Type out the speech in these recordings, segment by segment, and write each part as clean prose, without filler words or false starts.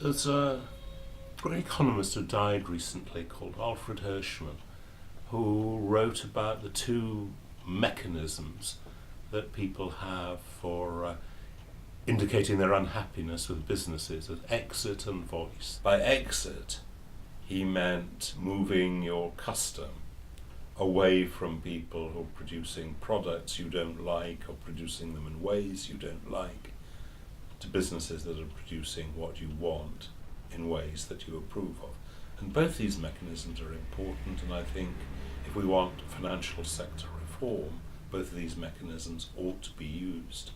There's a great economist who died recently called Alfred Hirschman, who wrote about the two mechanisms that people have for indicating their unhappiness with businesses as exit and voice. By exit, he meant moving your custom away from people who are producing products you don't like or producing them in ways you don't like, to businesses that are producing what you want in ways that you approve of. And both these mechanisms are important, and I think if we want financial sector reform, both of these mechanisms ought to be used.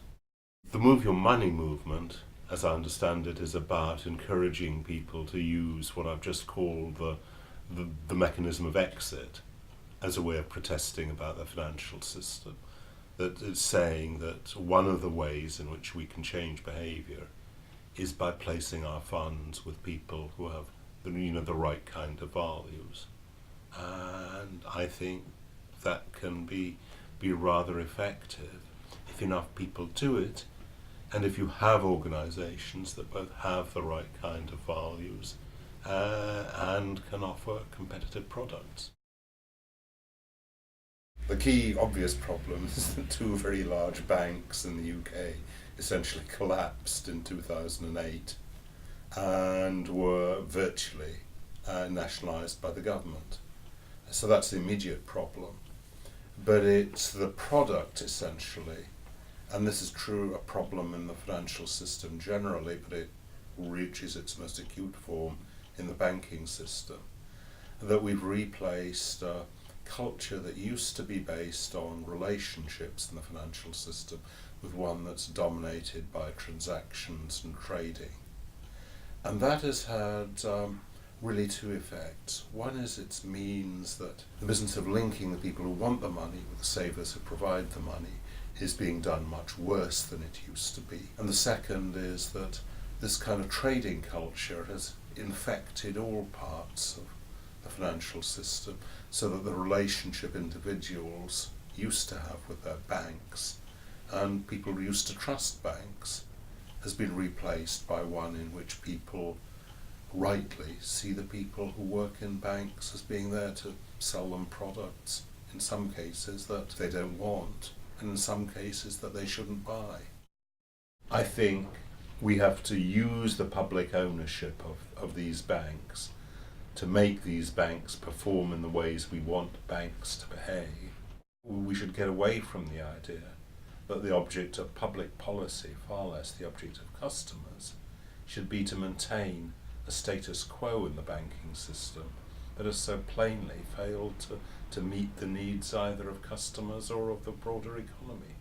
The Move Your Money movement, as I understand it, is about encouraging people to use what I've just called the mechanism of exit as a way of protesting about the financial system. That it's saying that one of the ways in which we can change behaviour is by placing our funds with people who have the right kind of values. And I think that can be rather effective if enough people do it, and if you have organisations that both have the right kind of values and can offer competitive products. The key obvious problem is that two very large banks in the UK essentially collapsed in 2008 and were virtually nationalised by the government. So that's the immediate problem. But it's the product essentially, and this is true a problem in the financial system generally, but it reaches its most acute form in the banking system, that we've replaced culture that used to be based on relationships in the financial system with one that's dominated by transactions and trading. And that has had really two effects. One is it means that the business of linking the people who want the money with the savers who provide the money is being done much worse than it used to be. And the second is that this kind of trading culture has infected all parts of the financial system, so that the relationship individuals used to have with their banks and people who used to trust banks has been replaced by one in which people rightly see the people who work in banks as being there to sell them products, in some cases that they don't want, and in some cases that they shouldn't buy. I think we have to use the public ownership of these banks to make these banks perform in the ways we want banks to behave. We should get away from the idea that the object of public policy, far less the object of customers, should be to maintain a status quo in the banking system that has so plainly failed to meet the needs either of customers or of the broader economy.